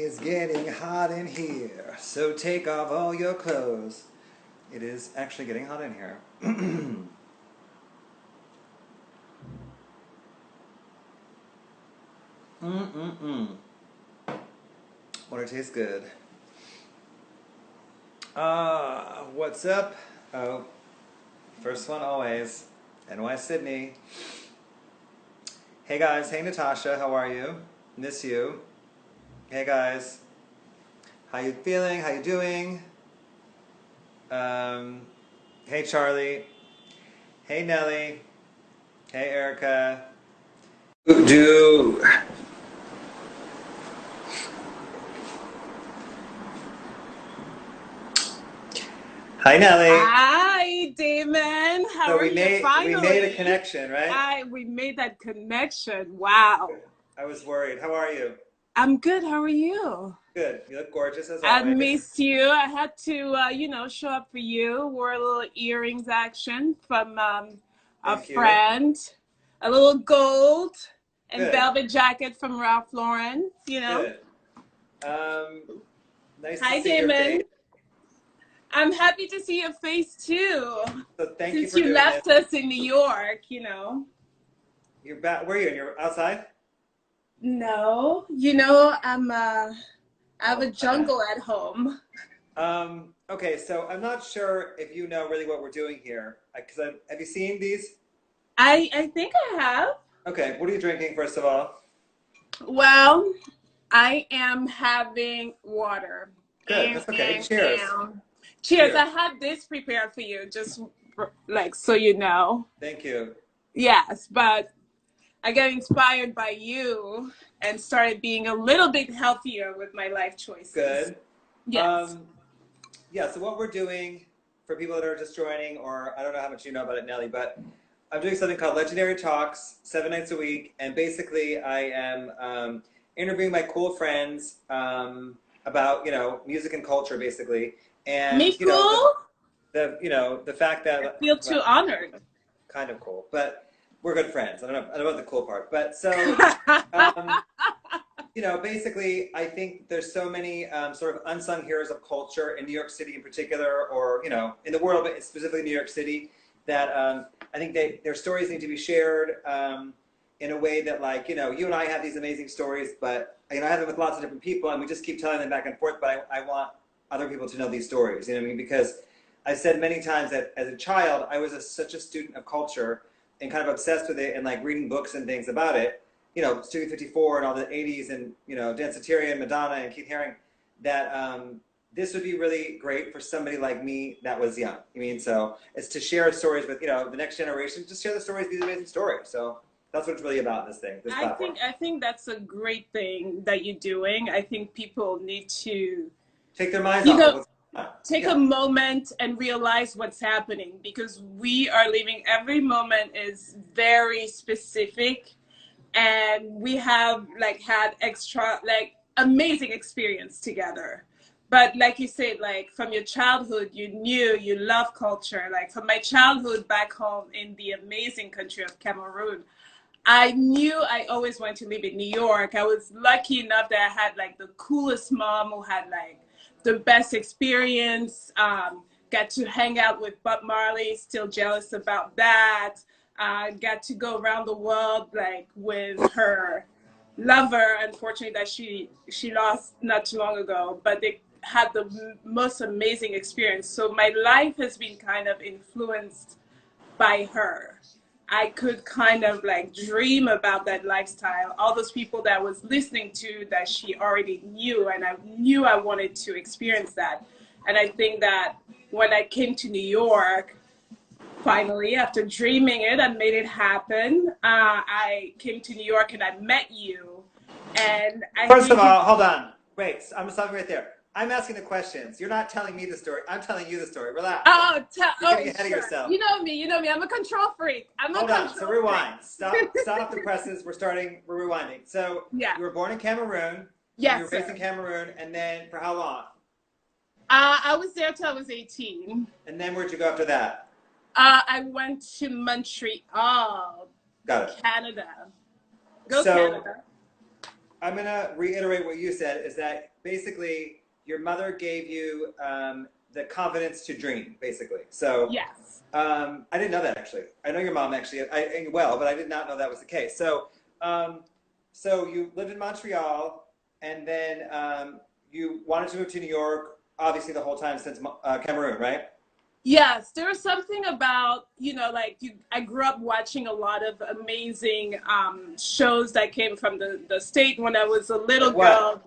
It's getting hot in here, so take off all your clothes. It is actually getting hot in here. Water tastes good. What's up? Oh, first one always. NY Sydney. Hey guys, hey Natasha, how are you? Miss you. Hey guys. How you feeling? How you doing? Hey Charlie. Hey Nelly. Hey Erica. Do. Hi Nelly. Hi Damon. How are you? Finally, we made a connection, right? We made that connection. Wow. I was worried. How are you? I'm good. How are you? Good. You look gorgeous as I always. missed you. I had to, show up for you. Wore a little earrings action from a friend. A little gold and Good. velvet jacket from Ralph Lauren. Good. Nice Hi to see your Damon. face. I'm happy to see your face too. So thank you Since for you doing left this. us in New York, You're back. Where are you? You're outside? No, I have a jungle at home. Okay, so I'm not sure if you know really what we're doing here. Have you seen these? I think I have. Okay, what are you drinking first of all? Well, I am having water. Good, that's okay. Cheers. Cheers. I had this prepared for you, just like so you know. Thank you. Yes, but I got inspired by you and started being a little bit healthier with my life choices. Good. Yes. Yeah, so what we're doing for people that are just joining, or I don't know how much you know about it, Nelly, but I'm doing something called Legendary Talks, 7 nights a week, and basically I am interviewing my cool friends about, music and culture, basically. And, Me cool? The fact that... I feel too honored. Kind of cool, but we're good friends. I don't know about the cool part, but so, basically, I think there's so many sort of unsung heroes of culture in New York City in particular, or, in the world, but specifically New York City, that I think their stories need to be shared in a way that, like, you and I have these amazing stories, but, I have them with lots of different people, and we just keep telling them back and forth, but I want other people to know these stories, you know what I mean? Because I've said many times that as a child, I was such a student of culture and kind of obsessed with it and like reading books and things about it, Studio 54 and all the 80s and, Danceteria and Madonna and Keith Haring, that this would be really great for somebody like me that was young. So it's to share stories with, the next generation, just share the stories, these amazing stories. So that's what it's really about, this platform. I think that's a great thing that you're doing. I think people need to take their minds off. Take a moment and realize what's happening, because we are living, every moment is very specific, and we have had amazing experience together. But like you said, from your childhood, you knew you love culture. From my childhood back home in the amazing country of Cameroon, I knew I always wanted to live in New York. I was lucky enough that I had the coolest mom who had the best experience, got to hang out with Bob Marley, still jealous about that. Got to go around the world with her lover, unfortunately, that she lost not too long ago, but they had the most amazing experience. So my life has been kind of influenced by her. I could kind of dream about that lifestyle, all those people that I was listening to that she already knew, and I knew I wanted to experience that. And I think that when I came to New York, finally, after dreaming it, I made it happen. I came to New York and I met you. And First of all, hold on. Wait, I'm stopping right there. I'm asking the questions. You're not telling me the story. I'm telling you the story. Relax. You're getting ahead of yourself. You know me. I'm a control freak. Hold on. So rewind. Stop the presses. We're rewinding. So you were born in Cameroon. Yes. You were raised in Cameroon, and then for how long? I was there till I was 18. And then where'd you go after that? I went to Montreal. Got it. Canada. Go Canada. I'm gonna reiterate what you said, is that basically your mother gave you the confidence to dream, basically. So Yes. I didn't know that actually. I know your mom actually well, but I did not know that was the case. So so you lived in Montreal, and then you wanted to move to New York, obviously the whole time since Cameroon, right? Yes, there was something about, you know, like I grew up watching a lot of amazing shows that came from the state when I was a little Like what? girl.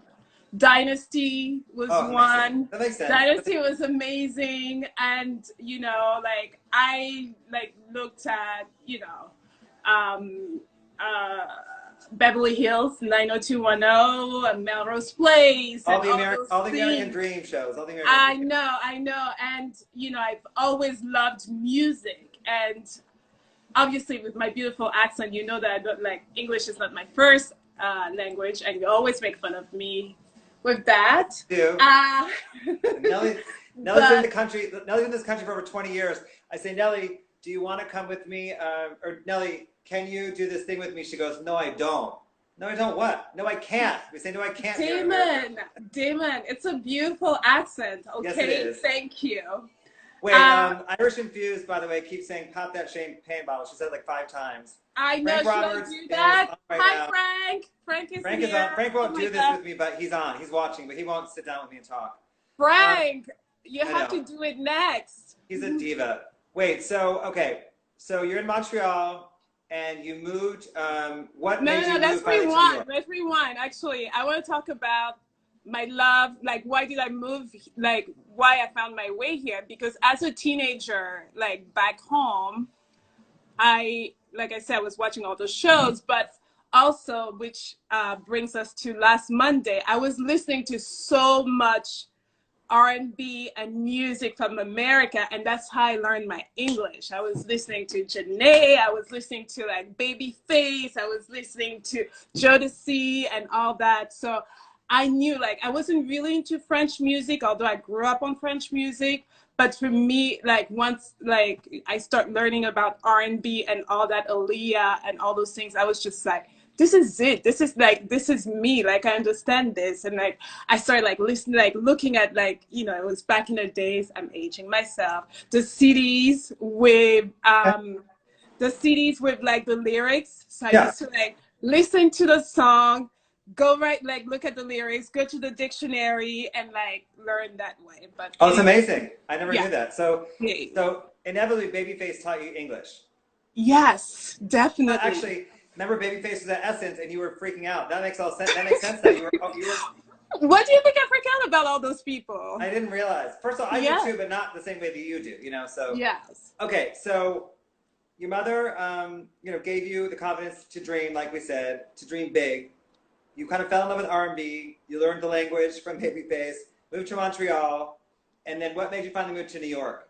Dynasty was Oh, one. that makes sense. Dynasty was amazing, and you know, like I like looked at, you know, um, uh, Beverly Hills 90210 and Melrose Place and all those All the American things. Dream shows, all the American Dream. I know, and you know, I've always loved music, and obviously with my beautiful accent, you know that I don't, like, English is not my first language, and you always make fun of me with that. Do. Nelly's been in the country. Nelly's been in this country for over 20 years. I say, Nelly, do you want to come with me? Or Nelly, can you do this thing with me? She goes, no, I don't. No, I don't what? No, I can't. We say, no, I can't. Damon, it's a beautiful accent. Okay, yes, it is. Thank you. Wait, Irish Infused, by the way, keeps saying, pop that champagne bottle. She said it like 5 times. I know, should I do that? Hi, Frank. Frank is here. On. Frank won't do this with me, but he's on. He's watching, but he won't sit down with me and talk. Frank, you have to do it next. He's a diva. Wait, so, okay. So you're in Montreal, and you moved, what made you move let's rewind. Actually, I want to talk about my love, like why did I move, like why I found my way here. Because as a teenager, like back home, like I said, I was watching all those shows, but also, which brings us to last Monday, I was listening to so much R&B and music from America, and that's how I learned my English. I was listening to Janae, I was listening to like Babyface, I was listening to Jodeci and all that. So I knew, like, I wasn't really into French music, although I grew up on French music. But for me, like, once like I start learning about R&B and all that, Aaliyah and all those things, I was just like, this is it. This is me. Like, I understand this. And like, I started like listening, like looking at, like, you know, it was back in the days, I'm aging myself, the CDs with like the lyrics. So I used to like listen to the song, go right, like look at the lyrics, go to the dictionary, and like learn that way. But it's amazing. I never knew that. So inevitably, Babyface taught you English. Yes, definitely. Actually, remember Babyface was at Essence, and you were freaking out. That makes all sense. That makes sense. That you were. What do you think I freak out about all those people? I didn't realize. First of all, I do too, but not the same way that you do. You know. So yes. Okay, so your mother, you know, gave you the confidence to dream, like we said, to dream big. You kind of fell in love with R&B. You learned the language from Babyface, moved to Montreal, and then what made you finally move to New York?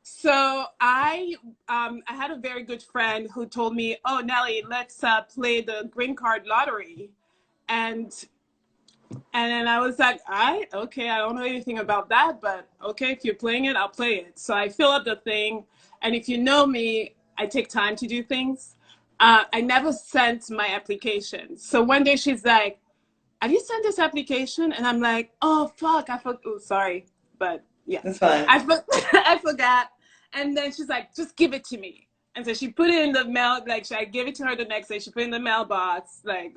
So I had a very good friend who told me, "Oh, Nelly, let's play the green card lottery," and then I was like, okay, I don't know anything about that, but okay, if you're playing it, I'll play it. So I fill up the thing, and if you know me, I take time to do things. I never sent my application. So one day she's like, have you sent this application? And I'm like, oh, fuck, sorry. But yeah. That's fine. I forgot. And then she's like, just give it to me. And so she put it in the mail, like I gave it to her the next day. She put it in the mailbox, like,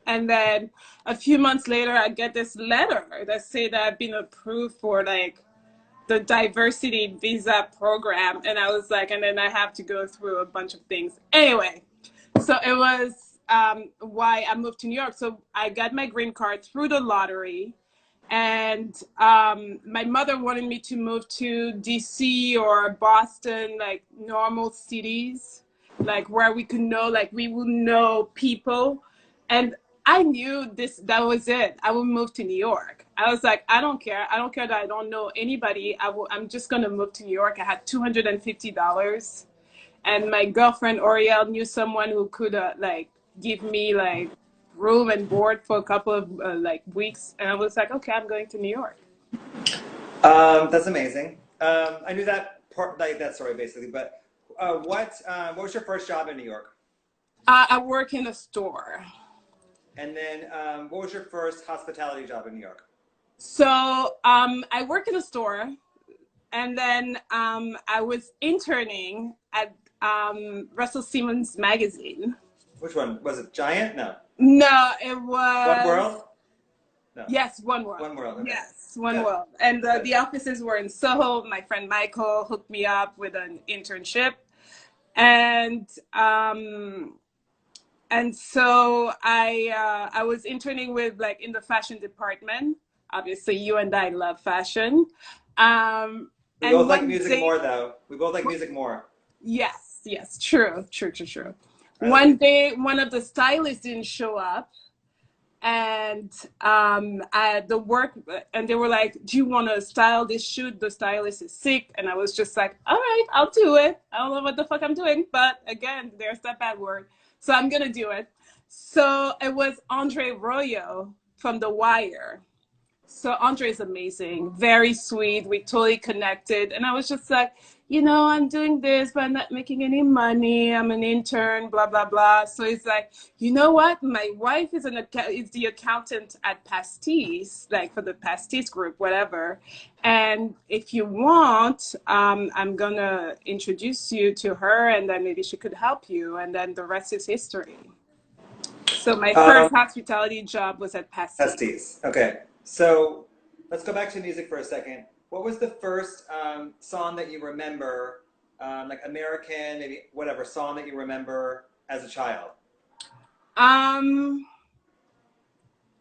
and then a few months later, I get this letter that say that I've been approved for like the diversity visa program. And I was like, and then I have to go through a bunch of things. Anyway. So it was why I moved to New York. So I got my green card through the lottery. And my mother wanted me to move to DC or Boston, like normal cities, like where we could know, like we would know people. And I knew that was it. I would move to New York. I was like, I don't care. I don't care that I don't know anybody. I'm just going to move to New York. I had $250. And my girlfriend Oriel knew someone who could like give me like room and board for a couple of like weeks, and I was like, okay, I'm going to New York. That's amazing. I knew that part, like that story basically. But what was your first job in New York? I work in a store. And then what was your first hospitality job in New York? So I work in a store, and then I was interning at Russell Simmons magazine. Which one? Was it Giant? No. No, it One was, World? No. yes, One World. One World, okay. Yes, One Good. World. And Good. the offices were in Soho. My friend Michael hooked me up with an internship. And so I was interning with, like, in the fashion department. Obviously, you and I love fashion. We And both like one music day, more, though. We both like music more. yes, yes, true. One day, one of the stylists didn't show up, and the work, and they were like, "Do you want to style this shoot? The stylist is sick." And I was just like, "All right, I'll do it. I don't know what the fuck I'm doing, but again, there's that bad word, so I'm gonna do it." So it was Andre Royo from The Wire. So Andre is amazing, very sweet. We totally connected. And I was just like, I'm doing this, but I'm not making any money. I'm an intern, blah, blah, blah. So he's like, you know what? My wife is the accountant at Pastis, like for the Pastis group, whatever. And if you want, I'm going to introduce you to her, and then maybe she could help you. And then the rest is history. So my first hospitality job was at Pastis. Pastis. Okay. So let's go back to music for a second. What was the first song that you remember, like American, maybe whatever song that you remember as a child?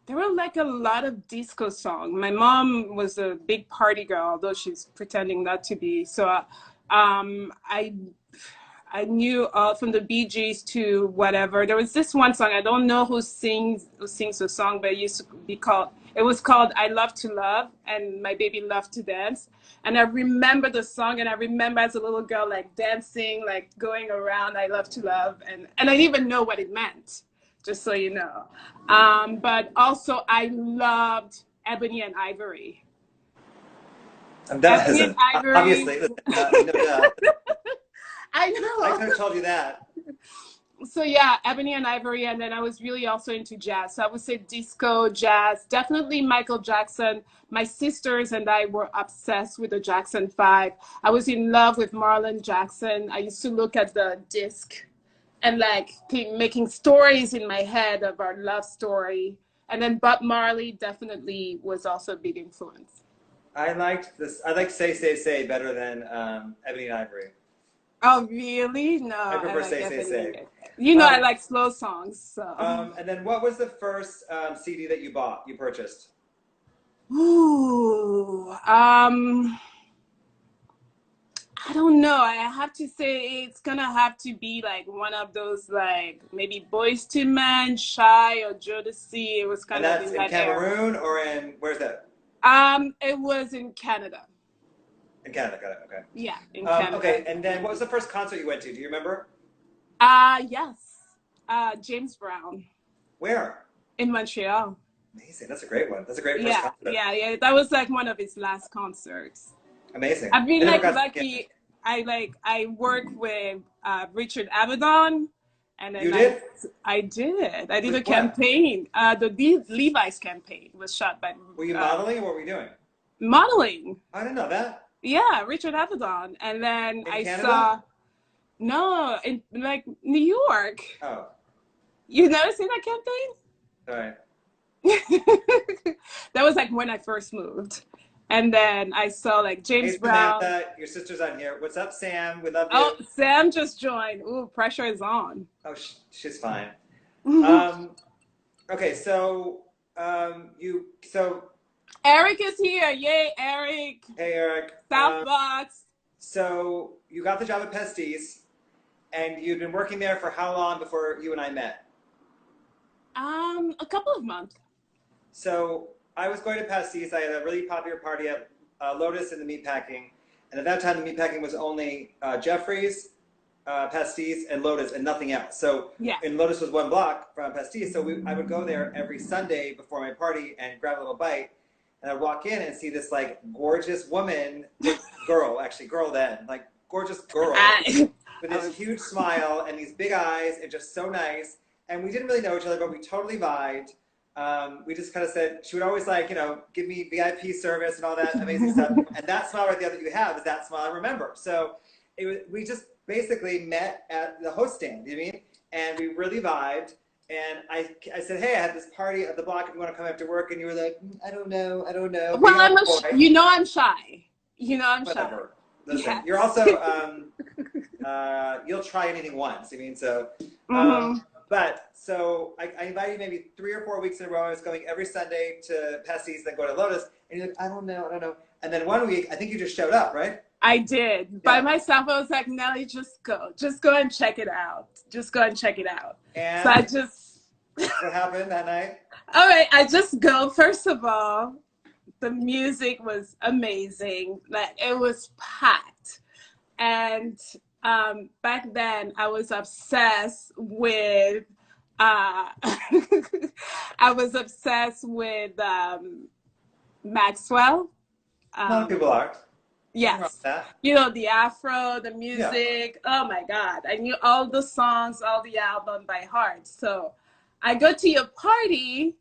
There were like a lot of disco songs. My mom was a big party girl, although she's pretending not to be. So I knew from the Bee Gees to whatever. There was this one song, I don't know who sings the song, but it was called I Love to Love, and my baby loved to dance. And I remember the song, and I remember as a little girl, like dancing, like going around I Love to Love, and I didn't even know what it meant, just so you know. But also I loved Ebony and Ivory. Ebony and Ivory. Obviously. I know. I could have told you that. So yeah, Ebony and Ivory, and then I was really also into jazz. So I would say disco, jazz, definitely Michael Jackson. My sisters and I were obsessed with the Jackson 5. I was in love with Marlon Jackson. I used to look at the disc and like making stories in my head of our love story. And then Bob Marley definitely was also a big influence. I liked Say, Say, Say better than Ebony and Ivory. Oh, really? No. I prefer Say, Say, Say. I like slow songs. So. And then what was the first CD that you purchased? Ooh. I don't know. I have to say it's going to have to be like one of those, like maybe Boyz II Men, Shy, or Jodeci. It was kind of in that Cameroon or where's that? It was in Canada. In Canada, got it, okay. Yeah, in Canada. Okay, and then what was the first concert you went to? Do you remember? Yes. James Brown. Where? In Montreal. Amazing, that's a great one. That's a great first concert. Yeah. That was like one of his last concerts. Amazing. I've been like lucky. I work with Richard Avedon. And then you did? I did. I did a campaign. The Levi's campaign was shot by. Were you modeling or what were you doing? Modeling. I didn't know that. Yeah, Richard Avedon. And then I Canada? saw, no, in like New York. Oh. You've never seen that campaign? Sorry. That was like when I first moved. And then I saw like James Brown. Samantha, your sister's on here. What's up, Sam? We love you. Oh, Sam just joined. Ooh, pressure is on. Oh, she's fine. Okay, so Eric is here. Yay, Eric. Hey, Eric. Southbox. So you got the job at Pastis, and you'd been working there for how long before you and I met? A couple of months. So I was going to Pastis. I had a really popular party at Lotust in the meatpacking, and at that time the meatpacking was only Jeffrey's, Pastis, and Lotus, and nothing else. So and Lotus was one block from Pastis, so I would go there every Sunday before my party and grab a little bite. And I'd walk in and see this like gorgeous woman, girl then, like gorgeous girl with this huge smile and these big eyes and just so nice. And we didn't really know each other, but we totally vibed. we just kind of said, she would always like, give me VIP service and all that amazing stuff. And that smile right there that you have is that smile I remember. So we just basically met at the host stand, you know what I mean? And we really vibed. And I said, hey, I had this party at the block if you want to come after work. And you were like, I don't know. Well, I'm shy. Whatever. Listen, yes. You're also, you'll try anything once. I mean, so, but so I invited you maybe 3 or 4 weeks in a row. I was going every Sunday to Pastis, then go to Lotust. And you're like, I don't know. And then one week, I think you just showed up, right? I did. By myself, I was like, Nelly, just go and check it out. And so I just... What happened that night? All right, I just go. First of all, the music was amazing. Like, it was packed. And back then, I was obsessed with... Maxwell. A lot of people are. Yes. The afro, the music. Yeah. Oh my God. I knew all the songs, all the album by heart. So I go to your party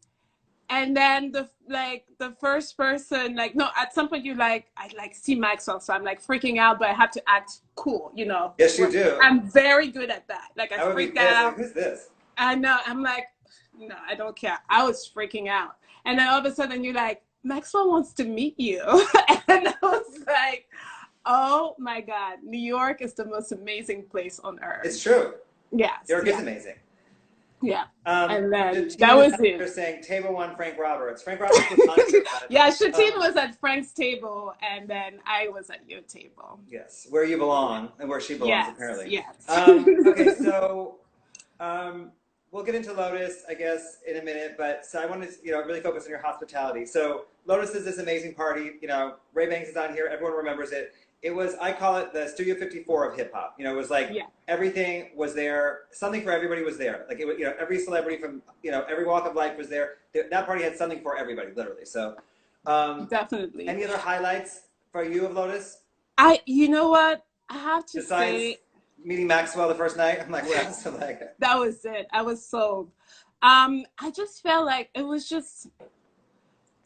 and then the first person, at some point I see Maxwell. So I'm like freaking out, but I have to act cool, Yes, you do. I'm very good at that. I freak out. Like, who's this? I know. I'm like, no, I don't care. I was freaking out. And then all of a sudden you're like, Maxwell wants to meet you. And I was like, oh my God, New York is the most amazing place on earth. It's true. Yes. New York is amazing. Yeah. And then the that was it. They're saying table 1, Frank Roberts. Frank Roberts was on Yeah, Shatine was at Frank's table and then I was at your table. Yes, where you belong and where she belongs, apparently. Yes. Okay, so we'll get into Lotus, I guess, in a minute, but so I want to, really focus on your hospitality. So Lotus is this amazing party, Ray Banks is on here, everyone remembers it. It was, I call it the Studio 54 of hip hop. It was like everything was there, something for everybody was there. Like it was, every celebrity from, every walk of life was there. That party had something for everybody, literally. So definitely. Any other highlights for you of Lotus? You know what? I have to say, meeting Maxwell the first night, I'm like, wow, so like that was it. I was sold. I just felt like it was just,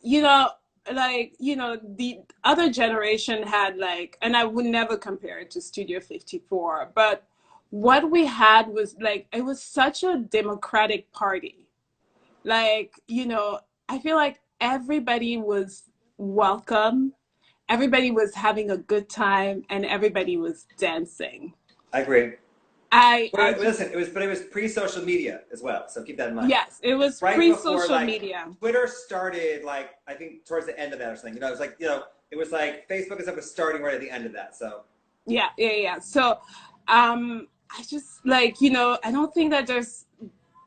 the other generation had and I would never compare it to Studio 54, but what we had was it was such a democratic party. I feel like everybody was welcome, everybody was having a good time, and everybody was dancing. I agree. Listen, it was pre-social media as well, so keep that in mind. Yes, it was right pre-social media. Twitter started I think towards the end of that or something. It was it was like Facebook and stuff was starting right at the end of that. So yeah. So I just I don't think that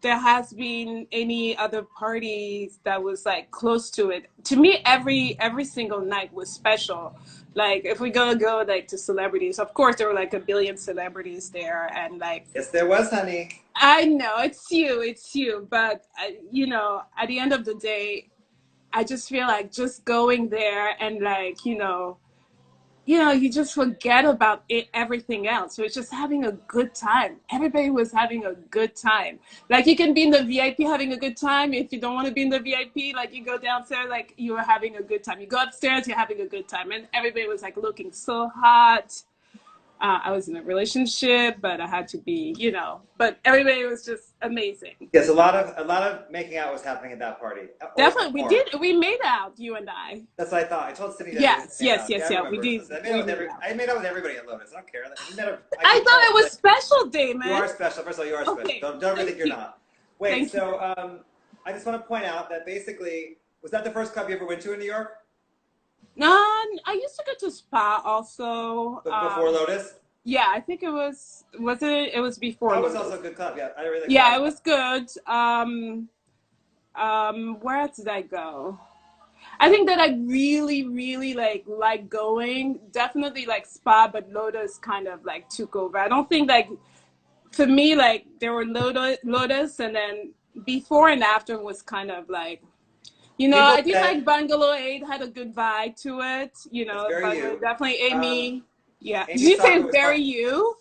there has been any other parties that was close to it. To me, every single night was special. If we go to celebrities, of course there were a billion celebrities there, and yes, there was, honey. I know it's you, but at the end of the day, I just feel like just going there and you just forget about everything else. So it's just having a good time. Everybody was having a good time. You can be in the VIP having a good time. If you don't want to be in the VIP, you go downstairs, you are having a good time. You go upstairs, you're having a good time. And everybody was looking so hot. I was in a relationship, but I had to be, but everybody was just amazing. Yes, a lot of making out was happening at that party. Definitely, we made out, you and I. That's what I thought. I told Cindy that. Yes, we did. I made out with everybody at Lotus. I don't care. I thought it was special, Damon. You are special. First of all, you are special. Don't really think you're not. Wait, I just want to point out that basically, was that the first club you ever went to in New York? I used to go to Spa also. Before Lotus? Yeah, I think it was it was before That was Lotus. also a good club, yeah. I really it was good. Where else did I go? I think that I really like going. Definitely Spa, but Lotus kind of took over. I don't think for me there were Lotus and then before and after was kind of I think Bungalow 8 had a good vibe to it. Definitely Amy. Yeah. Did you say very you?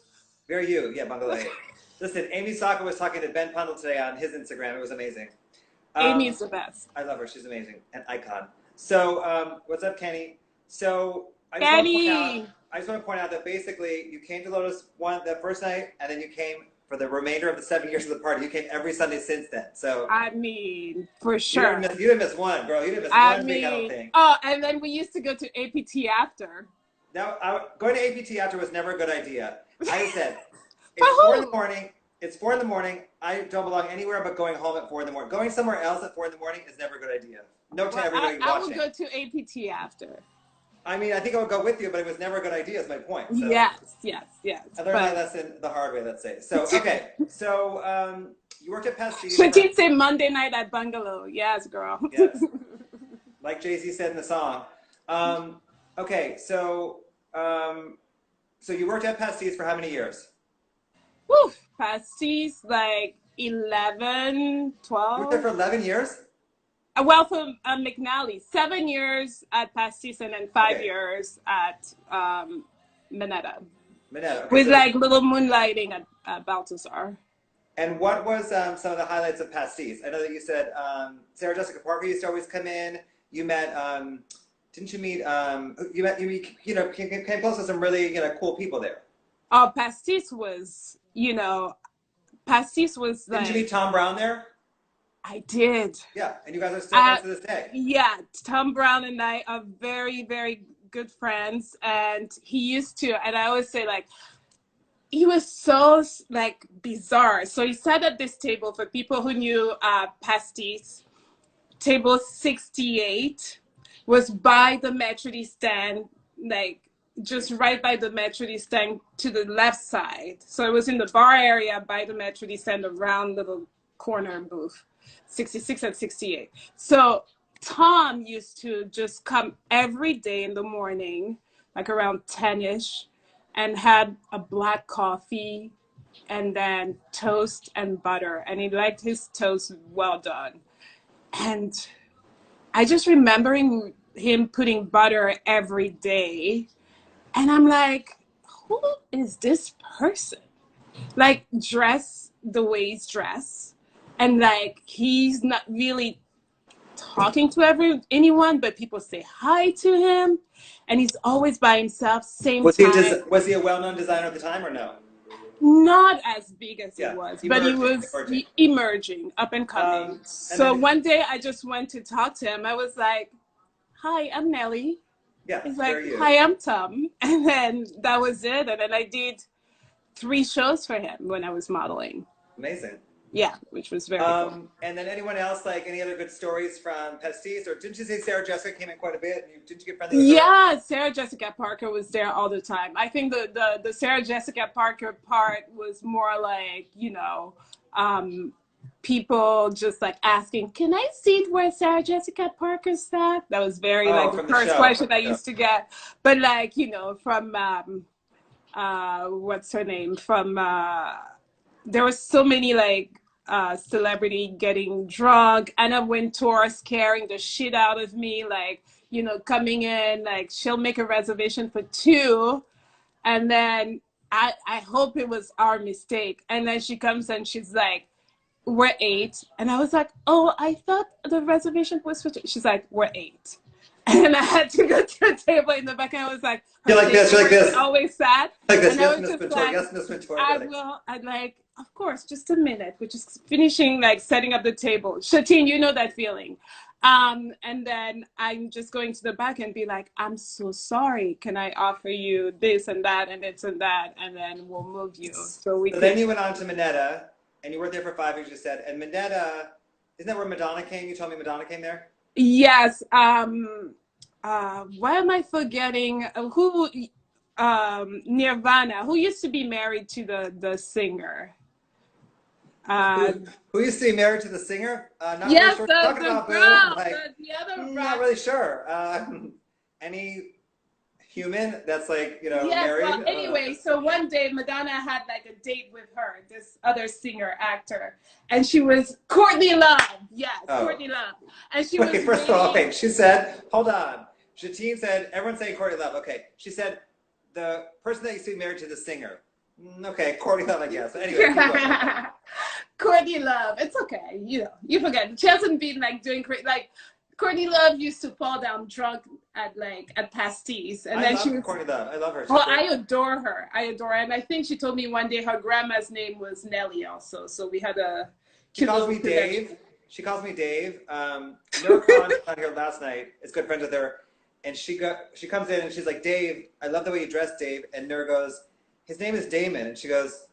Very you, yeah, Bungalow 8. Listen, Amy Saka was talking to Ben Pundle today on his Instagram. It was amazing. Amy is the best. I love her. She's amazing. An icon. So, what's up, Kenny? So, Kenny! I just want to point out that basically you came to Lotus the first night, and then you came for the remainder of the 7 years of the party. You came every Sunday since then. So I mean, for sure. You didn't miss one, girl. You didn't miss one week, I don't think. Oh, and then we used to go to APT after. Now, going to APT after was never a good idea. I said, it's 4 in the morning. It's 4 in the morning. I don't belong anywhere but going home at 4 in the morning. Going somewhere else at 4 in the morning is never a good idea. No to everybody watching. I would go to APT after. I mean, I think I would go with you, but it was never a good idea, is my point. So yes. I learned my lesson the hard way, let's say. So, okay. So, you worked at Pastis. Shatin say Monday night at Bungalow. Yes, girl. Yes. Like Jay-Z said in the song. Okay, so you worked at Pastis for how many years? Woo! Pastis, like 11, 12. You worked there for 11 years? Well, from McNally, 7 years at Pastis and then 5 years at Minetta. Minetta. Okay, with like little moonlighting at Balthazar. And what was some of the highlights of Pastis? I know that you said Sarah Jessica Parker used to always come in. You met, didn't you meet, came close to some really, cool people there. Oh, Pastis was, Pastis was like. Didn't you meet Thom Browne there? I did. Yeah, and you guys are still friends to this day. Yeah, Thom Browne and I are very, very good friends. And he used to, and I always say, like, he was so, like, bizarre. So he sat at this table for people who knew Pastis. Table 68 was by the Maitre'd stand, like, just right by the Maitre'd stand to the left side. So it was in the bar area by the Maitre'd stand, a round little corner booth. 66 and 68. So Thom used to just come every day in the morning, like around 10-ish, and had a black coffee and then toast and butter. And he liked his toast well done. And I just remembering him putting butter every day. And I'm like, who is this person? Like, dress the way he's dressed. And like, he's not really talking to anyone, but people say hi to him. And he's always by himself, same time. Was he a well-known designer at the time or no? Not as big as he was, but he was emerging, up and coming. So one day I just went to talk to him. I was like, hi, I'm Nelly. Yeah, he's like, hi, I'm Thom. And then that was it. And then I did 3 shows for him when I was modeling. Amazing. Yeah, which was very cool. And then anyone else, like any other good stories from Pastis? Or didn't you say Sarah Jessica came in quite a bit? Didn't you get friendly with her? Yeah, Sarah Jessica Parker was there all the time. I think the Sarah Jessica Parker part was more like, people just like asking, can I see where Sarah Jessica Parker sat? That was very the first question I used to get. But like, from, what's her name? From, there were so many like celebrity getting drunk. Anna Wintour scaring the shit out of me, like, coming in, like she'll make a reservation for 2. And then I hope it was our mistake. And then she comes and she's like, we're 8. And I was like, oh, I thought the reservation was for 2. She's like, we're 8. And I had to go to a table in the back, and I was like, you're like this. Always sad. Like this, and yes, Miss Wintour, yes, Miss Wintour. I'd like, of course, just a minute. We're just finishing, like, setting up the table. Shatin, you know that feeling. And then I'm just going to the back and be like, I'm so sorry. Can I offer you this and that and this and that? And then we'll move you. So then you went on to Minetta, and you worked there for 5 years, you said. And Minetta, isn't that where Madonna came? You told me Madonna came there? Yes. Why am I forgetting who? Nirvana, who used to be married to the singer. Who used to be married to the singer? Not yes, really sure. the girl, like, the other. Not really sure. Any human that's like married. Well, anyway, so one day Madonna had like a date with her, this other singer actor, and she was Courtney Love. Yes, Courtney Love, and she was. First of all, okay. She said, "Hold on." Shatin said, "Everyone's saying Courtney Love." Okay, she said, "The person that used to be married to the singer." Okay, Courtney Love, I guess. But anyway, Courtney Love. It's okay. You know, you forget. She hasn't been like doing great. Like Courtney Love used to fall down drunk at pastis, and then she was. Courtney Love. I love her. Well, I adore her. I adore her, and I think she told me one day her grandma's name was Nelly also. So we had a. She calls me Dave. She calls me Dave. Nurcon was on here last night. Is good friends with her, and she comes in and she's like, Dave, I love the way you dress, Dave. And Nur goes, his name is Damon, and she goes,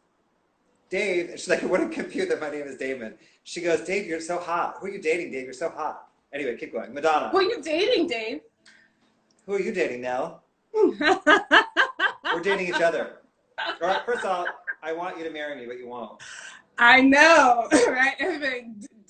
Dave, and she's like, I wouldn't compute that my name is Damon. She goes, Dave, you're so hot. Who are you dating, Dave? You're so hot. Anyway, keep going. Madonna. Who are you dating, Dave? Who are you dating, Nell? We're dating each other. All right, first off, I want you to marry me, but you won't. I know, right?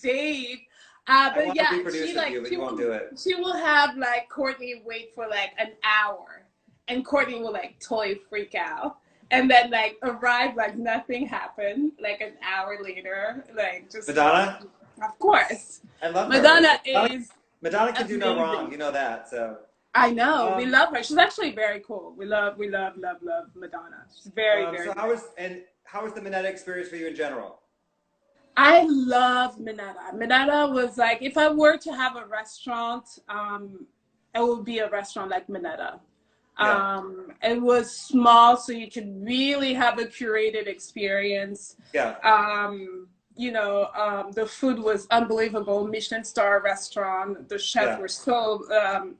Dave. But yeah, she won't do it. She will have like Courtney wait for like an hour, and Courtney will like totally freak out, and then like arrive like nothing happened. Like an hour later, like just Madonna. Of course, I love Madonna. Madonna can do no wrong. You know that, so. I know, we love her. She's actually very cool. We love Madonna. She's very. So how was the Minetta experience for you in general? I love Minetta. Minetta was like, if I were to have a restaurant, it would be a restaurant like Minetta. Yeah. It was small, so you could really have a curated experience. Yeah. You know, the food was unbelievable. Michelin star restaurant. The chefs were so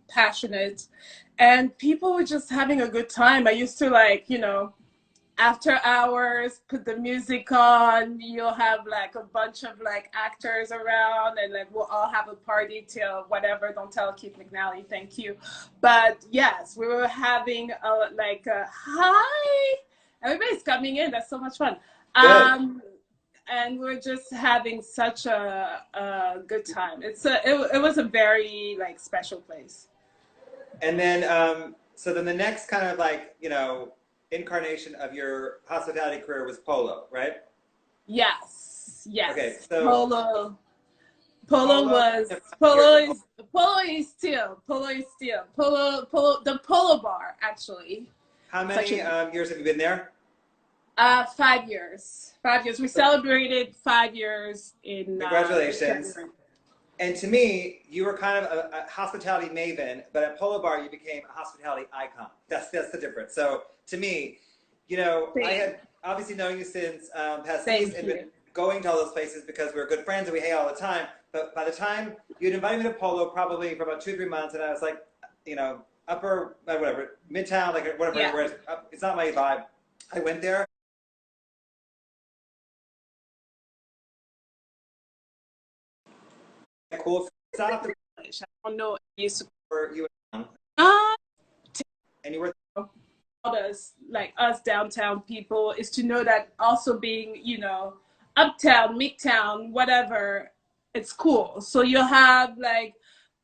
passionate, and people were just having a good time. I used to like, you know, after hours, put the music on. You'll have like a bunch of like actors around, and like we'll all have a party till whatever. Don't tell Keith McNally, thank you. But yes, we were having a hi. Everybody's coming in. That's so much fun. And we're just having such a good time. It was a very like special place. And then so then the next kind of like, you know, incarnation of your hospitality career was Polo, right? Yes. Okay, so Polo is still the Polo Bar actually. How many years have you been there? 5 years. 5 years. We celebrated 5 years in. Congratulations. January. And to me, you were kind of a hospitality maven, but at Polo Bar, you became a hospitality icon. That's the difference. So to me, you know, I had obviously known you since pastis and been going to all those places because we were good friends and we hang out all the time. But by the time you'd invited me to Polo, probably for about 2 or 3 months, and I was like, you know, upper, whatever, midtown, like whatever, it's not my vibe. I went there. Cool stuff. I don't know. You and you were us downtown people is to know that also being, you know, uptown, midtown, whatever, it's cool. So you'll have like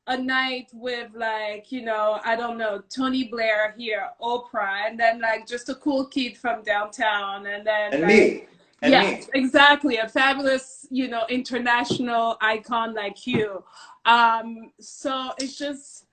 a night with like, you know, I don't know, Tony Blair here, Oprah, and then like just a cool kid from downtown, and then and like, me. And yes, exactly. A fabulous, you know, international icon like you. So it's just,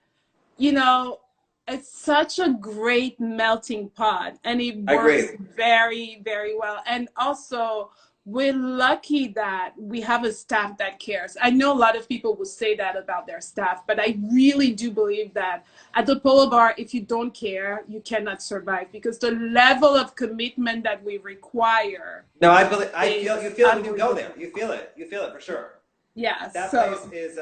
you know, it's such a great melting pot, and it works very, very well. And also, we're lucky that we have a staff that cares. I know a lot of people will say that about their staff, but I really do believe that at the Polo Bar, if you don't care, you cannot survive, because the level of commitment that we require. No, you feel it when you go there. You feel it for sure. Yeah. That place is,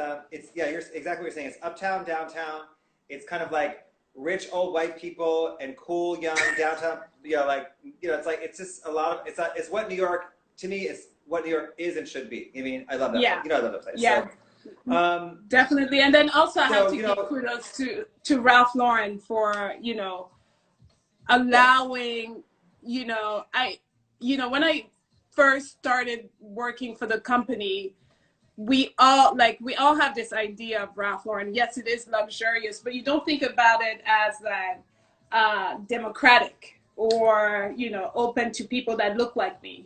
you're exactly what you're saying. It's uptown, downtown. It's kind of like rich old white people and cool young downtown. You know, like, you know, it's like, it's just a lot of, it's what New York. To me, it's what New York is and should be. I mean, I love that place. You know, I love that place. Yeah, so, definitely. And then also I have to give kudos to Ralph Lauren for, you know, allowing, you know, when I first started working for the company, we all have this idea of Ralph Lauren. Yes, it is luxurious, but you don't think about it as like democratic or, you know, open to people that look like me.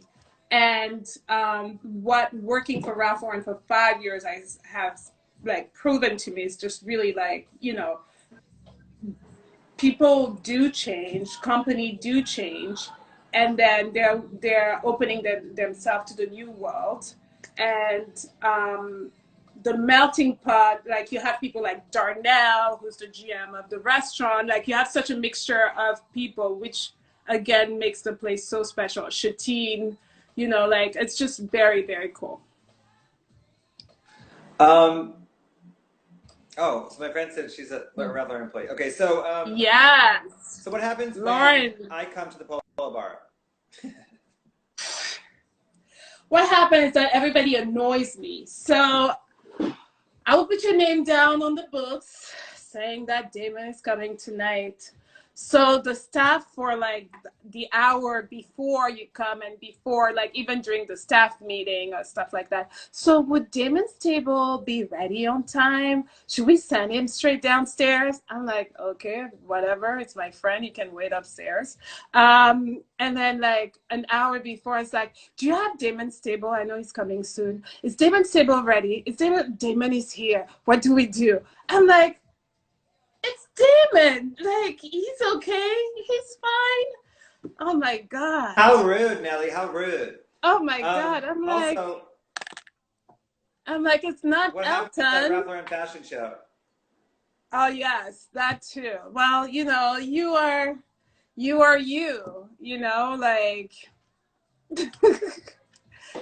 And what working for Ralph Lauren for 5 years I have like proven to me is just really like, you know, people do change, company do change, and then they're opening themselves to the new world. and the melting pot, like you have people like Darnell, who's the GM of the restaurant. Like you have such a mixture of people, which again makes the place so special. Shatine, you know, like it's just very, very cool. Oh, so my friend said she's a Ralph Lauren employee. Okay, so yes. So what happens Lauren, when I come to the Polo Bar? What happens is that everybody annoys me. So I will put your name down on the books saying that Damon is coming tonight. So the staff for like the hour before you come and before, like even during the staff meeting or stuff like that. So would Damon's table be ready on time? Should we send him straight downstairs? I'm like, okay, whatever. It's my friend. He can wait upstairs. And then like an hour before, it's like, do you have Damon's table? I know he's coming soon. Is Damon's table ready? Damon is here. What do we do? I'm like, it's Damon. Like, he's okay. He's fine. Oh my God. How rude, Nelly. How rude. Oh my God. I'm like, it's not what Elton. Happened to that Ralph Lauren fashion show? Oh yes, that too. Well, you know, you are you know, like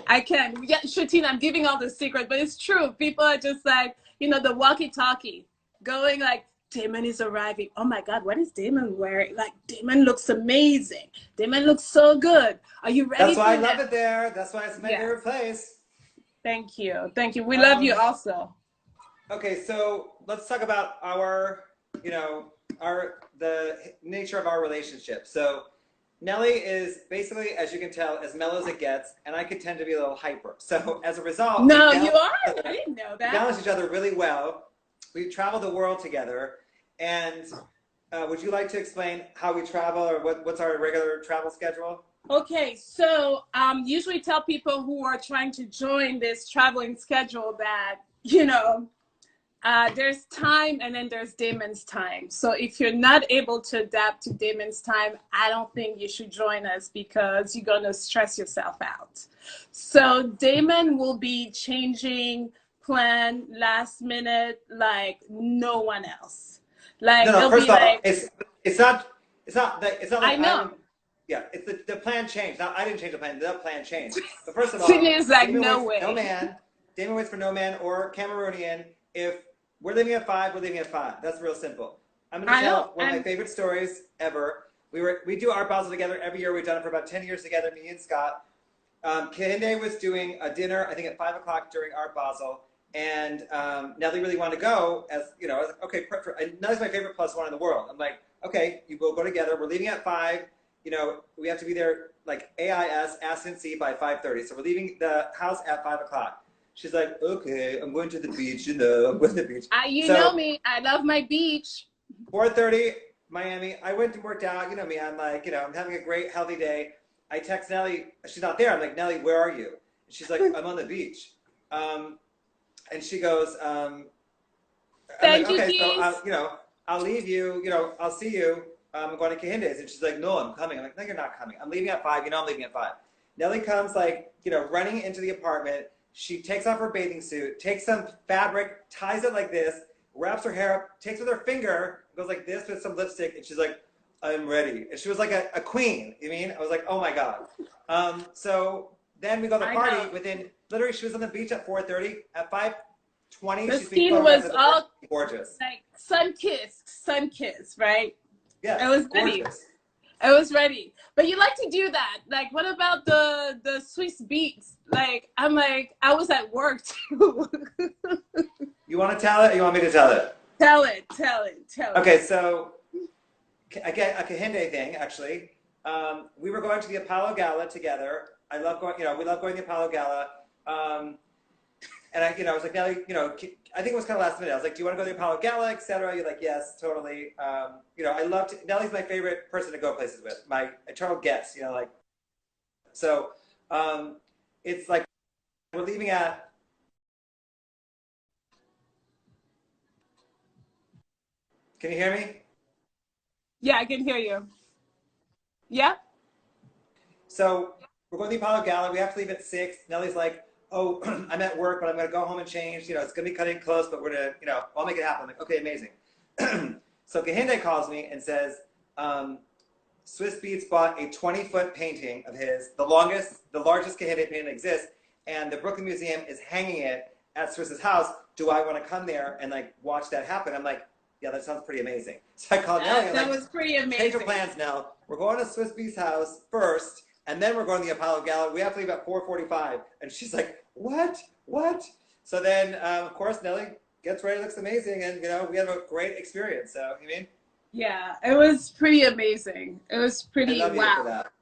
I can't. Yeah, Shatine, I'm giving all the secrets, but it's true. People are just like, you know, the walkie-talkie going like, Damon is arriving. Oh my God, what is Damon wearing? Like, Damon looks amazing. Damon looks so good. Are you ready? That's why I love it there. That's why it's my favorite place. Thank you. Thank you. We love you also. Okay, so let's talk about our, you know, the nature of our relationship. So Nelly is basically, as you can tell, as mellow as it gets, and I could tend to be a little hyper. So as a result, no, you are. I didn't know that. We balance each other really well. We travel the world together, and would you like to explain how we travel, or what's our regular travel schedule? Okay, so usually tell people who are trying to join this traveling schedule that, you know, there's time and then there's Damon's time. So if you're not able to adapt to Damon's time, I don't think you should join us because you're going to stress yourself out. So Damon will be changing plan last minute like no one else. Like no, first of all, like, it's not like I know. Yeah, it's the plan changed. Now I didn't change the plan. The plan changed. But first of all, is like Damon no way. No man. Damon waits for no man or Cameroonian. If we're leaving at 5, we're leaving at 5. That's real simple. I'm going to tell one of my favorite stories ever. We do Art Basel together every year. We've done it for about 10 years together, me and Scott. Kehinde was doing a dinner, I think at 5 o'clock during Art Basel. And Nelly really wanted to go, as you know. I was like, okay, Nelly's my favorite +1 in the world. I'm like, okay, you will go together. We're leaving at 5. You know, we have to be there like AIS, C by 5:30. So we're leaving the house at 5 o'clock. She's like, okay, I'm going to the beach. You know, I'm going to the beach. You know me. I love my beach. 4:30, Miami. I went and worked out. You know me. I'm like, you know, I'm having a great, healthy day. I text Nelly. She's not there. I'm like, Nelly, where are you? And she's like, I'm on the beach. And she goes, Thank you, okay, so you know, I'll leave you. You know, I'll see you. I'm going to Kehinde's. And she's like, no, I'm coming. I'm like, no, you're not coming. I'm leaving at 5. You know, I'm leaving at 5. Nelly comes like, you know, running into the apartment. She takes off her bathing suit, takes some fabric, ties it like this, wraps her hair up, takes with her finger, goes like this with some lipstick, and she's like, I'm ready. And she was like a queen. You mean? I was like, oh my God. So then we go to the party within, literally she was on the beach at 4:30. At 5:20, the scene was all gorgeous. Like sun kiss, right? Yeah. It was ready. I was ready. But you like to do that. Like, what about the Swiss beats? Like, I'm like, I was at work too. You want to tell it or you want me to tell it? Tell it. Okay, so I get a Kehinde thing, actually. We were going to the Apollo Gala together. I love going, you know, we love going to the Apollo Gala. And I, you know, I was like, Nelly, you know, I think it was kind of last minute. I was like, do you want to go to the Apollo Gala, etc.? You're like, yes, totally. You know, I love Nelly's my favorite person to go places with, my eternal guest, you know, like. So it's like we're leaving at. Can you hear me? Yeah, I can hear you. Yeah. So we're going to the Apollo Gala. We have to leave at 6. Nelly's like, oh, I'm at work, but I'm gonna go home and change. You know, it's gonna be cutting close, but we're gonna, you know, I'll make it happen. I'm like, okay, amazing. So Kehinde calls me and says, Swiss Beats bought a 20-foot painting of his, the largest Kehinde painting that exists, and the Brooklyn Museum is hanging it at Swiss's house. Do I want to come there and like watch that happen? I'm like, yeah, that sounds pretty amazing. So I called Nelly. That was pretty amazing. Change your plans now. We're going to Swiss Beats' house first, and then we're going to the Apollo Gallery. We have to leave at 4:45. And she's like, what? What? So then, of course, Nelly gets ready, looks amazing, and you know, we had a great experience. So, you mean? Yeah, it was pretty amazing. It was pretty, I love you for that.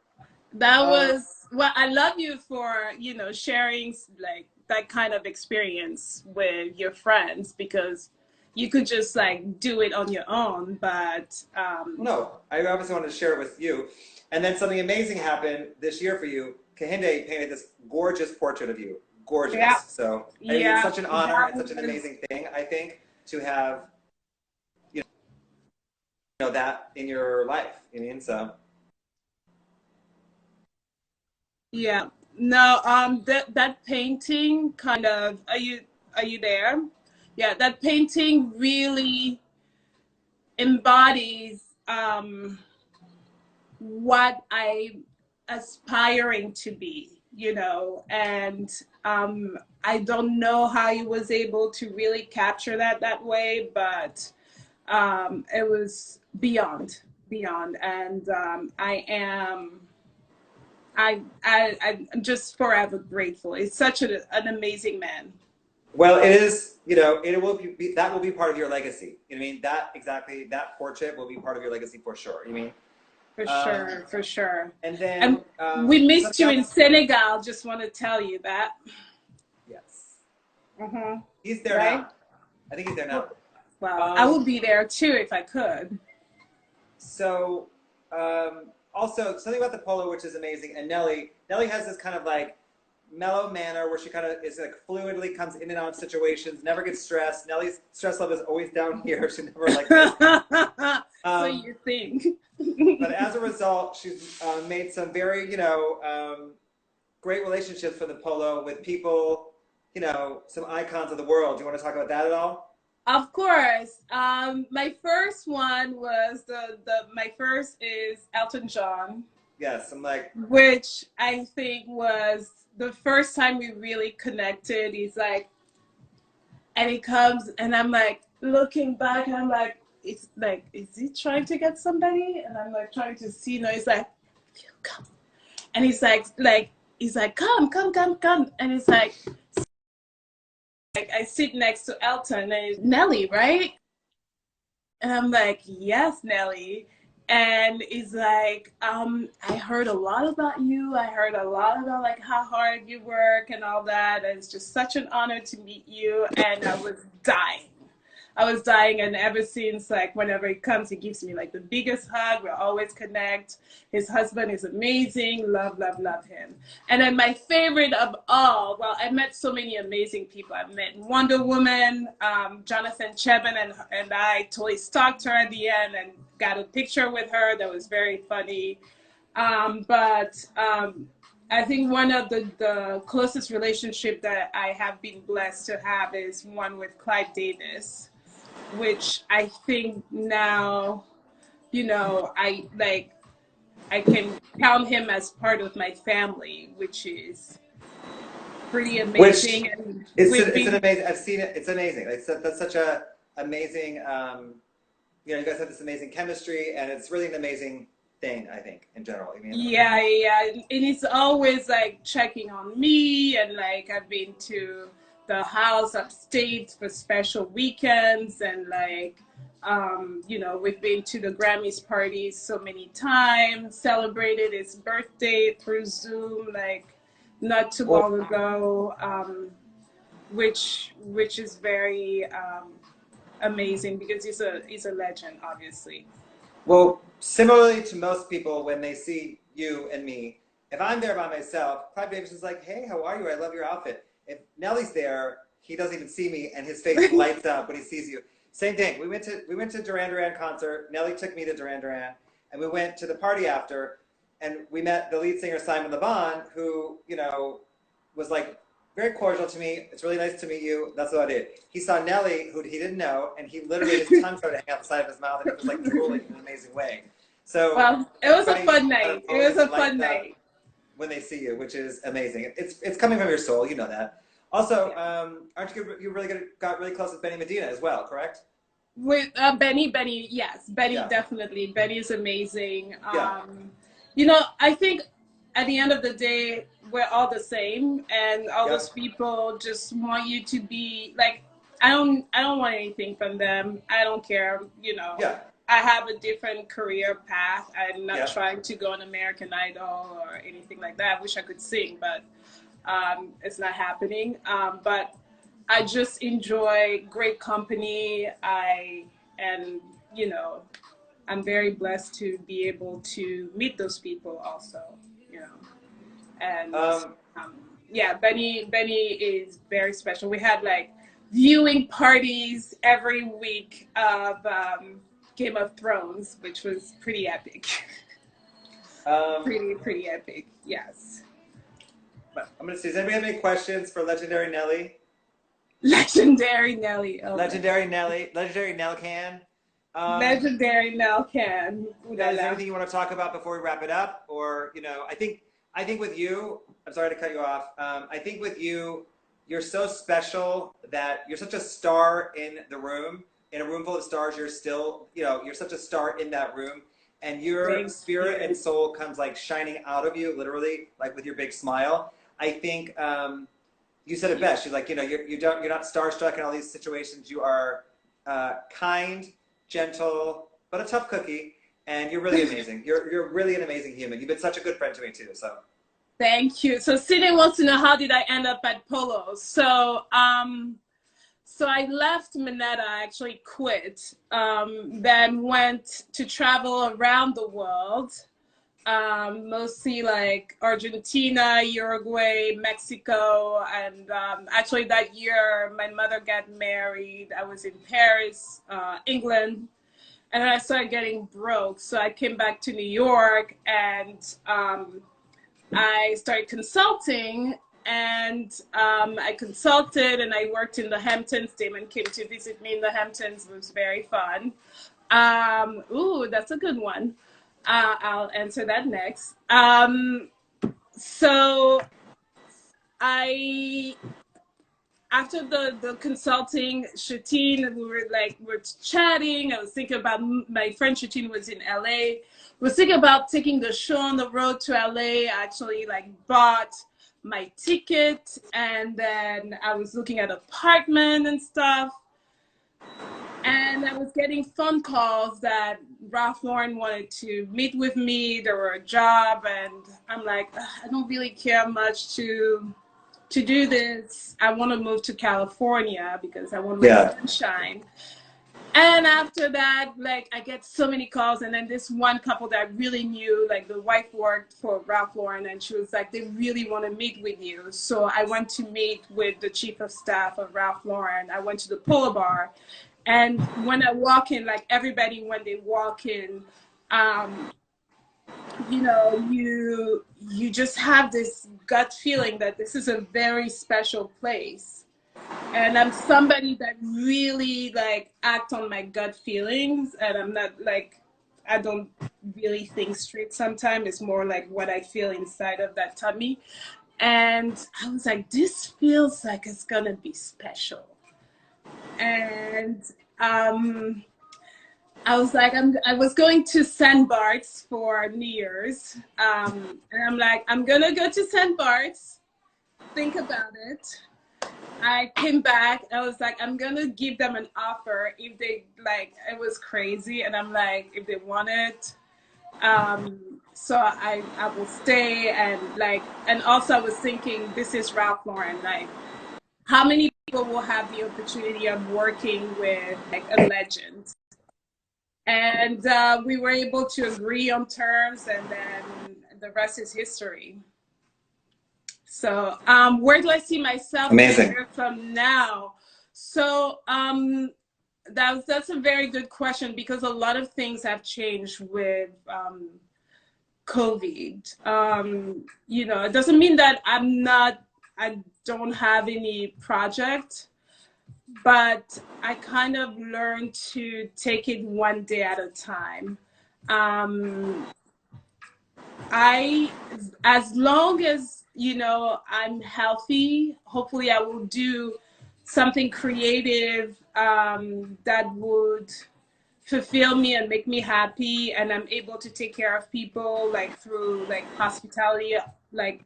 That was, well, I love you for, you know, sharing like that kind of experience with your friends, because you could just like do it on your own, but no, I obviously wanted to share it with you. And then something amazing happened this year for you. Kehinde painted this gorgeous portrait of you. Gorgeous. Yeah. So I mean, it's such an honor and such an amazing thing, I think, to have, you know, that in your life. You mean? So yeah. No, that painting kind of, are you there? Yeah, that painting really embodies what I'm aspiring to be, you know, and I don't know how he was able to really capture that way, but it was beyond, and I'm just forever grateful. He's such an amazing man. well, it is, you know, it will be, that will be part of your legacy. You know what I mean? That exactly, that portrait will be part of your legacy for sure. You mean? For sure. And then we missed you in Senegal. Just want to tell you that. Yes. Mm-hmm. He's there now. I think he's there now. Well, I will be there too if I could. So, also something about the polo, which is amazing. And Nelly has this kind of like mellow manner where she kind of is like fluidly comes in and out of situations, never gets stressed. Nelly's stress level is always down here. She never like this. So you think. But as a result, she's made some very, you know, great relationships for the polo with people, you know, some icons of the world. Do you want to talk about that at all? Of course. My first one was my first is Elton John. Yes, I'm like, which I think was the first time we really connected. He's like, and he comes, and I'm like looking back, and I'm like, it's like, is he trying to get somebody? And I'm like trying to see, you know, he's like, come, and he's like, come, and it's like I sit next to Elton, and Nelly, right? And I'm like, yes, Nelly. And he's like, I heard a lot about you. I heard a lot about like how hard you work and all that. And it's just such an honor to meet you. And I was dying. And ever since, like, whenever he comes, he gives me like the biggest hug. We'll always connect. His husband is amazing. Love him. And then my favorite of all, well, I met so many amazing people. I met Wonder Woman, Jonathan Cheban, and I totally stalked her at the end and got a picture with her. That was very funny. But I think one of the closest relationship that I have been blessed to have is one with Clive Davis, which I think now, you know, I can count him as part of my family, which is pretty amazing. It's an amazing. I've seen it. It's amazing. That's such a amazing. You know, you guys have this amazing chemistry, and it's really an amazing thing, I think, in general. I mean, yeah, and it's always like checking on me, and like I've been to the house upstate for special weekends, and like you know, we've been to the Grammys parties so many times, celebrated his birthday through Zoom, like not too long ago, which is very amazing because he's a legend, obviously. Well, similarly to most people, when they see you and me, if I'm there by myself, Clive Davis is like, "Hey, how are you? I love your outfit." If Nelly's there, he doesn't even see me, and his face lights up when he sees you. Same thing. We went to Duran Duran concert. Nelly took me to Duran Duran, and we went to the party after, and we met the lead singer Simon Le Bon, who, you know, was like very cordial to me. It's really nice to meet you. That's about it. He saw Nelly, who he didn't know, and he literally, his tongue started hanging out the side of his mouth, and it was like drooling in an amazing way. So, well, it was a fun night. It was a fun night. When they see you, which is amazing. It's coming from your soul, you know that. Also, aren't you got really close with Benny Medina as well, correct? With Benny, yes. Benny, yeah. Definitely. Benny is amazing. Yeah. You know, I think at the end of the day, we're all the same, and all those people just want you to be like, I don't want anything from them. I don't care, you know. Yeah. I have a different career path. I'm not trying to go on American Idol or anything like that. I wish I could sing, but it's not happening. But I just enjoy great company. And you know, I'm very blessed to be able to meet those people also, you know. And yeah, Benny is very special. We had like viewing parties every week of Game of Thrones, which was pretty epic. Pretty epic, yes. I'm gonna see, does anybody have any questions for legendary Nelly? Legendary Nelly. Oh legendary Nelly. Legendary Nelcan. Legendary Nelcan. Is there anything you want to talk about before we wrap it up? Or, you know, I think with you, I'm sorry to cut you off. I think with you, you're so special that you're such a star in the room. In a room full of stars, you're still, you know, you're such a star in that room. And your spirit and soul comes like shining out of you, literally, like with your big smile. I think you said it best. You're like, you know, you're not starstruck in all these situations. You are kind, gentle, but a tough cookie, and you're really amazing. You're really an amazing human. You've been such a good friend to me too. So. Thank you. So Sidney wants to know, how did I end up at Polo? So so I left Minetta. I actually quit. Then went to travel around the world. Mostly like Argentina, Uruguay, Mexico, and actually that year my mother got married. I was in Paris, England, and then I started getting broke. So I came back to New York, and I started consulting, and I consulted and I worked in the Hamptons. Damon came to visit me in the Hamptons. It was very fun. Ooh, that's a good one. I'll answer that next. So after the consulting, Shatine, we're chatting. I was thinking about, my friend Shatine was in LA. Was thinking about taking the show on the road to LA. I actually like bought my ticket, and then I was looking at apartment and stuff. And I was getting phone calls that Ralph Lauren wanted to meet with me. There were a job, and I'm like, I don't really care much to do this. I want to move to California because I want my sunshine. And after that, like, I get so many calls, and then this one couple that I really knew, like the wife worked for Ralph Lauren, and she was like, they really want to meet with you. So I went to meet with the chief of staff of Ralph Lauren. I went to the Polo Bar. And when I walk in, like everybody, when they walk in, you know, you just have this gut feeling that this is a very special place. And I'm somebody that really like act on my gut feelings, and I'm not like, I don't really think straight sometimes. It's more like what I feel inside of that tummy. And I was like, this feels like it's gonna be special. And I was like, I was going to St. Bart's for New Year's. And I'm like, I'm gonna go to St. Bart's, think about it. I came back, I was like, I'm gonna give them an offer if they, like, it was crazy. And I'm like, if they want it, so I will stay. And like, and also I was thinking, this is Ralph Lauren, like, how many people will have the opportunity of working with like a legend? And we were able to agree on terms, and then the rest is history. So where do I see myself from now? So that's a very good question, because a lot of things have changed with COVID. You know, it doesn't mean that I'm not I don't have any project, but I kind of learned to take it one day at a time. As long as, you know, I'm healthy, hopefully I will do something creative that would fulfill me and make me happy, and I'm able to take care of people like through like hospitality. Like,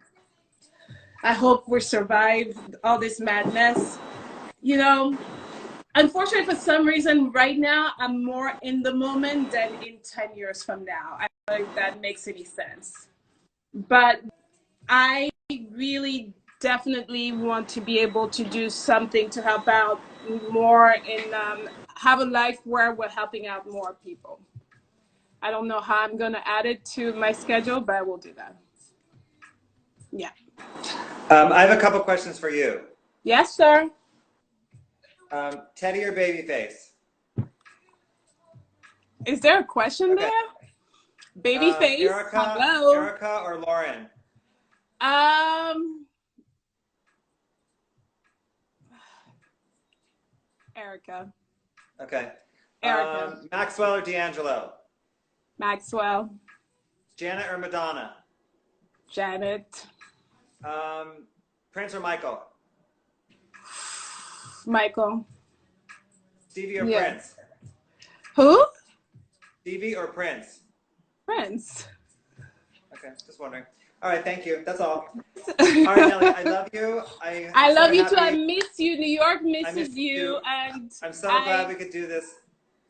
I hope we survive all this madness, you know. Unfortunately, for some reason right now I'm more in the moment than in 10 years from now. I don't know if that makes any sense, but I really definitely want to be able to do something to help out more in have a life where we're helping out more people. I don't know how I'm going to add it to my schedule, but I will do that. Yeah. I have a couple questions for you. Yes, sir. Teddy or Babyface? Is there a question there? Babyface. Hello. Erica or Lauren? Erica. Okay. Erica. Maxwell or D'Angelo? Maxwell. Janet or Madonna? Janet. Prince or Michael? Michael. Stevie or Prince? Who? Stevie or Prince? Prince. Okay, just wondering. All right, thank you. That's all. All right, Nelly, I love you. I love you too. I miss you. New York misses you. And I'm so glad we could do this.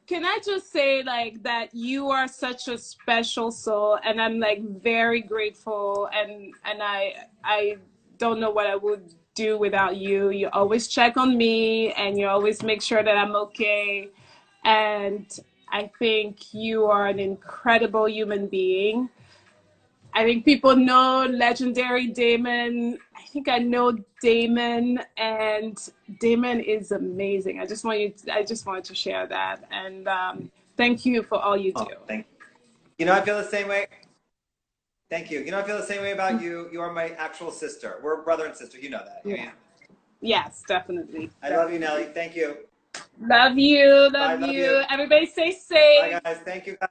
Can I just say like that you are such a special soul, and I'm like very grateful, and I don't know what I would do without you. You always check on me, and you always make sure that I'm okay. And I think you are an incredible human being. I think people know legendary Damon. I think I know Damon, and Damon is amazing. I just wanted to share that, and thank you for all you do. Oh, thank you. You know, I feel the same way. Thank you. You know, I feel the same way about you. You are my actual sister. We're brother and sister. You know that. Yeah. Yes, definitely. I love you, Nelly. Thank you. Love you. Love you. Everybody stay safe. Bye, guys. Thank you, guys.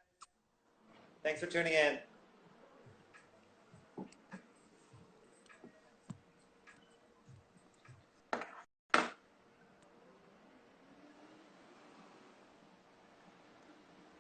Thanks for tuning in.